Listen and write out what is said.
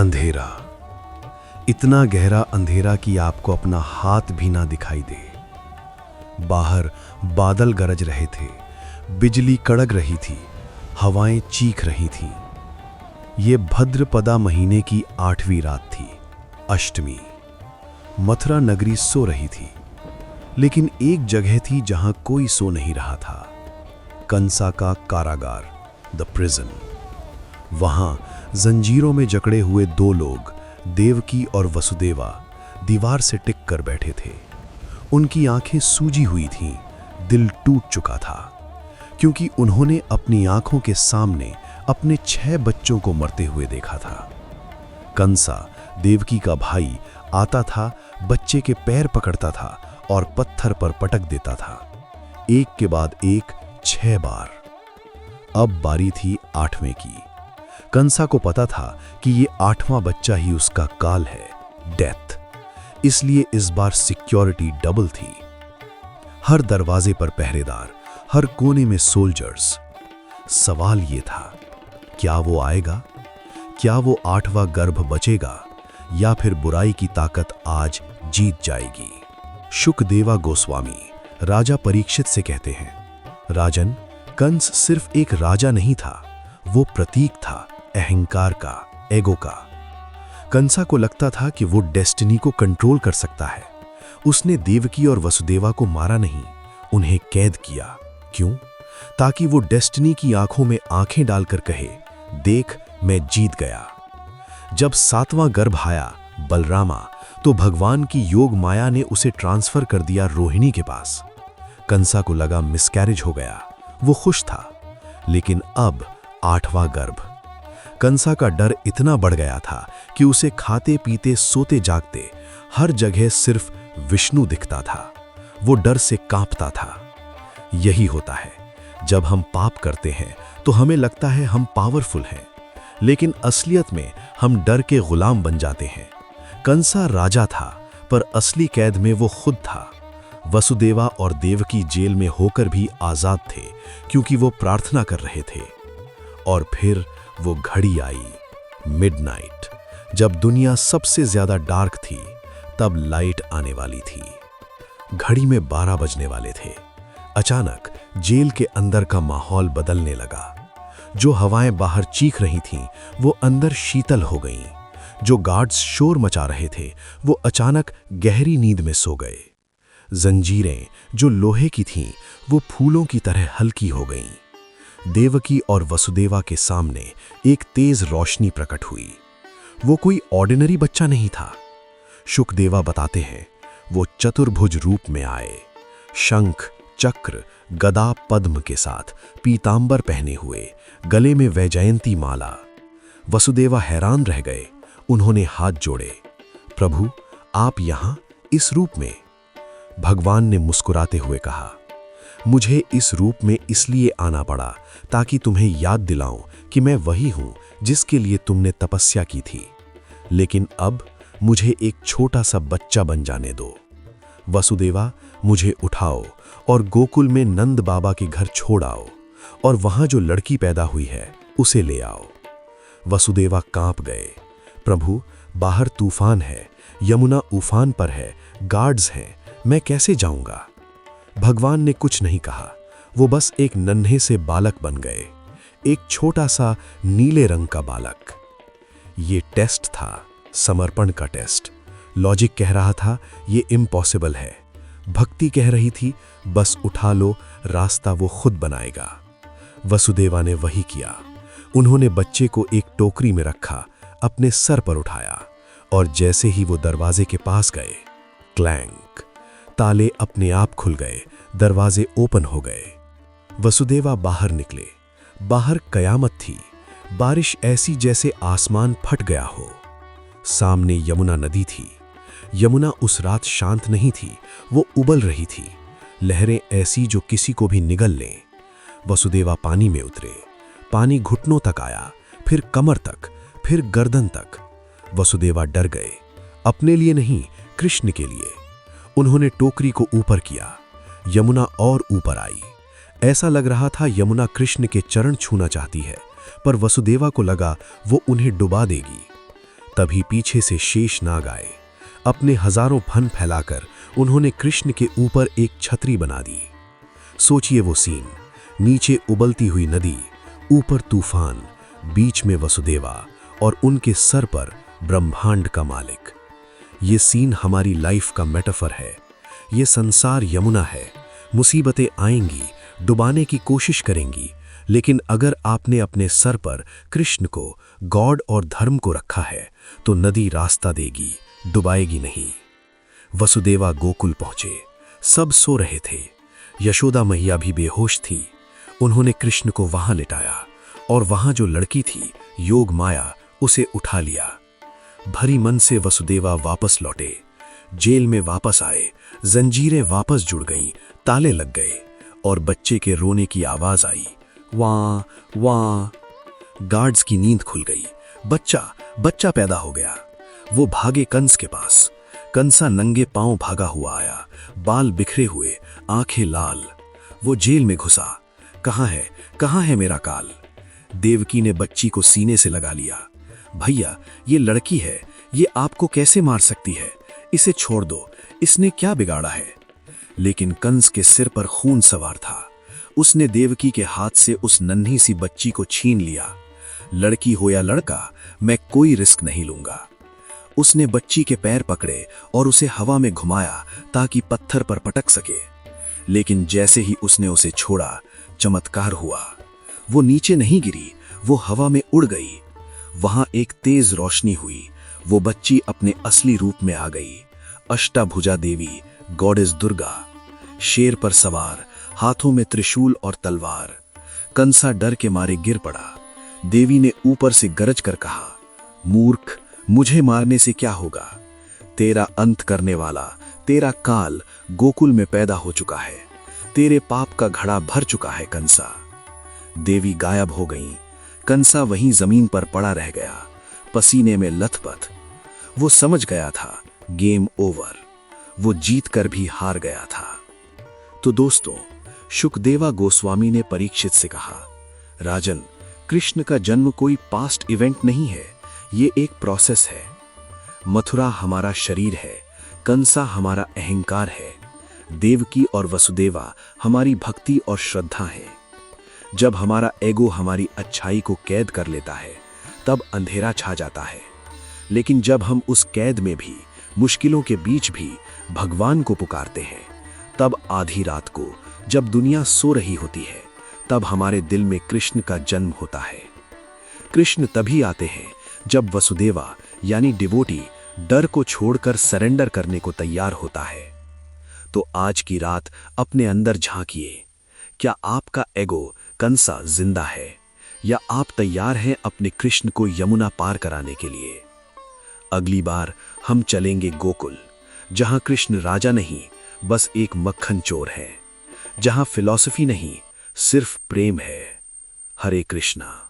अंधेरा, इतना गहरा अंधेरा कि आपको अपना हाथ भी ना दिखाई दे। बाहर बादल गरज रहे थे, बिजली कड़क रही थी, हवाएं चीख रही थीं। ये भद्रपदा महीने की 8वीं रात थी, अष्टमी। मथुरा नगरी सो रही थी, लेकिन एक जगह थी जहां कोई सो नहीं रहा था। कंसा का कारागार, द प्रिजन। वहां जंजीरों में जकड़े हुए दो लोग, देवकी और वसुदेवा, दीवार से टिक कर बैठे थे। उनकी आंखें सूजी हुई थीं, दिल टूट चुका था, क्योंकि उन्होंने अपनी आंखों के सामने अपने 6 बच्चों को मरते हुए देखा था। कंसा, देवकी का भाई, आता था, बच्चे के पैर पकड़ता था और पत्थर पर पटक देता था, एक के बाद एक 6 बार। अब बारी थी 8वें की। कंसा को पता था कि ये 8वां बच्चा ही उसका काल है, डेथ। इसलिए इस बार सिक्योरिटी डबल थी। हर दरवाजे पर पहरेदार, हर कोने में सोल्जर्स। सवाल ये था, क्या वो आएगा? क्या वो 8वां गर्भ बचेगा, या फिर बुराई की ताकत आज जीत जाएगी? शुकदेवा गोस्वामी राजा परीक्षित से कहते हैं, राजन, कंस सिर्फ एक राजा नहीं था, वो प्रतीक था अहंकार का, एगो का। कंसा को लगता था कि वो डेस्टिनी को कंट्रोल कर सकता है। उसने देवकी और वसुदेवा को मारा नहीं, उन्हें कैद किया। क्यों? ताकि वो डेस्टिनी की आंखों में आंखें डालकर कहे, देख, मैं जीत गया। जब 7वां गर्भ आया, बलरामा, तो भगवान की योग माया ने उसे ट्रांसफर कर दिया रोहिणी के पास। कंसा को लगा मिसकैरेज हो गया, वो खुश था। लेकिन अब 8वां गर्भ। कंसा का डर इतना बढ़ गया था कि उसे खाते पीते सोते जागते हर जगह सिर्फ विष्णु दिखता था। वो डर से कांपता था। यही होता है, जब हम पाप करते हैं तो हमें लगता है हम पावरफुल हैं, लेकिन असलियत में हम डर के गुलाम बन जाते हैं। कंसा राजा था, पर असली कैद में वो खुद था। वसुदेवा और देवकी जेल में होकर भी आजाद थे, क्योंकि वो प्रार्थना कर रहे थे। और फिर वो घड़ी आई, मिडनाइट, जब दुनिया सबसे ज्यादा डार्क थी। तब लाइट आने वाली थी। घड़ी में 12 बजने वाले थे। अचानक जेल के अंदर का माहौल बदलने लगा। जो हवाएं बाहर चीख रही थीं, वो अंदर शीतल हो गईं। जो गार्ड्स शोर मचा रहे थे, वो अचानक गहरी नींद में सो गए। जंजीरें जो लोहे की थीं, वो फूलों की तरह हल्की हो गईं। देवकी और वसुदेवा के सामने एक तेज रोशनी प्रकट हुई। वो कोई ऑर्डिनरी बच्चा नहीं था। शुकदेवा बताते हैं, वो चतुर्भुज रूप में आए, शंख, चक्र, गदा, पद्म के साथ, पीतांबर पहने हुए, गले में वैजयंती माला। वसुदेवा हैरान रह गए। उन्होंने हाथ जोड़े, प्रभु, आप यहां इस रूप में? भगवान ने मुस्कुराते हुए कहा, मुझे इस रूप में इसलिए आना पड़ा ताकि तुम्हें याद दिलाऊं कि मैं वही हूं जिसके लिए तुमने तपस्या की थी। लेकिन अब मुझे एक छोटा सा बच्चा बन जाने दो। वसुदेवा, मुझे उठाओ और गोकुल में नंद बाबा के घर छोड़ आओ, और वहां जो लड़की पैदा हुई है उसे ले आओ। वसुदेवा कांप गए, प्रभु, बाहर तूफान है, यमुना उफान पर है, गार्ड्स हैं, मैं कैसे जाऊंगा? भगवान ने कुछ नहीं कहा। वो बस एक नन्हे से बालक बन गए, एक छोटा सा नीले रंग का बालक। ये टेस्ट था, समर्पण का टेस्ट। लॉजिक कह रहा था ये इम्पॉसिबल है। भक्ति कह रही थी, बस उठा लो, रास्ता वो खुद बनाएगा। वसुदेवा ने वही किया। उन्होंने बच्चे को एक टोकरी में रखा, अपने सर पर उठाया, और जैसे ही वो दरवाजे के पास गए, क्लैंक, ताले अपने आप खुल गए, दरवाजे ओपन हो गए। वसुदेवा बाहर निकले। बाहर कयामत थी। बारिश ऐसी जैसे आसमान फट गया हो। सामने यमुना नदी थी। यमुना उस रात शांत नहीं थी, वो उबल रही थी। लहरें ऐसी जो किसी को भी निगल लें। वसुदेवा पानी में उतरे। पानी घुटनों तक आया, फिर कमर तक, फिर गर्दन तक। वसुदेवा डर गए, अपने लिए नहीं, कृष्ण के लिए। उन्होंने टोकरी को ऊपर किया। यमुना और ऊपर आई। ऐसा लग रहा था यमुना कृष्ण के चरण छूना चाहती है, पर वसुदेवा को लगा वो उन्हें डुबा देगी। तभी पीछे से शेषनाग आए। अपने हजारों फन फैलाकर उन्होंने कृष्ण के ऊपर एक छतरी बना दी। सोचिए वो सीन, नीचे उबलती हुई नदी, ऊपर तूफान, बीच में वसुदेवा और उनके सर पर ब्रह्मांड का मालिक। ये सीन हमारी लाइफ का मेटाफर है। ये संसार यमुना है, मुसीबतें आएंगी, डुबाने की कोशिश करेंगी, लेकिन अगर आपने अपने सर पर कृष्ण को, गॉड और धर्म को रखा है तो नदी रास्ता देगी, डुबाएगी नहीं। वसुदेवा गोकुल पहुंचे। सब सो रहे थे। यशोदा मैया भी बेहोश थी। उन्होंने कृष्ण को वहां लिटाया और वहां जो लड़की थी, योग माया, उसे उठा लिया। भरी मन से वसुदेवा वापस लौटे। जेल में वापस आए, जंजीरें वापस जुड़ गईं, ताले लग गए और बच्चे के रोने की आवाज आई, वां वां। गार्ड्स की नींद खुल गई। बच्चा पैदा हो गया। वो भागे कंस के पास। कंसा नंगे पांव भागा हुआ आया, बाल बिखरे हुए, आंखें लाल। वो जेल में घुसा। कहाँ है मेरा काल? देवकी ने बच्ची को सीने से लगा लिया। भैया, ये लड़की है, ये आपको कैसे मार सकती है? इसे छोड़ दो, इसने क्या बिगाड़ा है? लेकिन कंस के सिर पर खून सवार था। उसने देवकी के हाथ से उस नन्ही सी बच्ची को छीन लिया। लड़की हो या लड़का, मैं कोई रिस्क नहीं लूंगा। उसने बच्ची के पैर पकड़े और उसे हवा में घुमाया ताकि पत्थर पर पटक सके। लेकिन जैसे ही उसने उसे छोड़ा, चमत्कार हुआ। वो नीचे नहीं गिरी, वो हवा में उड़ गई। वहां एक तेज रोशनी हुई। वो बच्ची अपने असली रूप में आ गई। अष्टभुजा देवी, गॉडेस दुर्गा, शेर पर सवार, हाथों में त्रिशूल और तलवार। कंसा डर के मारे गिर पड़ा। देवी ने ऊपर से गरज कर कहा, मूर्ख, मुझे मारने से क्या होगा? तेरा अंत करने वाला, तेरा काल गोकुल में पैदा हो चुका है। तेरे पाप का घड़ा भर चुका है कंसा। देवी गायब हो गईं। कंसा वहीं जमीन पर पड़ा रह गया, पसीने में लथपथ। वो समझ गया था, गेम ओवर। वो जीत कर भी हार गया था। तो दोस्तों, शुकदेवा गोस्वामी ने परीक्षित से कहा, राजन, कृष्ण का जन्म कोई पास्ट इवेंट नहीं है, ये एक प्रोसेस है। मथुरा हमारा शरीर है, कंसा हमारा अहंकार है, देवकी और वसुदेवा हमारी भक्ति और श्रद्धा है। जब हमारा एगो हमारी अच्छाई को कैद कर लेता है, तब अंधेरा छा जाता है। लेकिन जब हम उस कैद में भी, मुश्किलों के बीच भी भगवान को पुकारते हैं, तब आधी रात को, जब दुनिया सो रही होती है, तब हमारे दिल में कृष्ण का जन्म होता है। कृष्ण तभी आते हैं जब वसुदेवा यानी डिवोटी डर को छोड़कर सरेंडर करने को तैयार होता है। तो आज की रात अपने अंदर झांकिए। क्या आपका एगो कंसा जिंदा है, या आप तैयार हैं अपने कृष्ण को यमुना पार कराने के लिए? अगली बार हम चलेंगे गोकुल, जहां कृष्ण राजा नहीं, बस एक मक्खन चोर है, जहां फिलॉसफी नहीं, सिर्फ प्रेम है। हरे कृष्णा।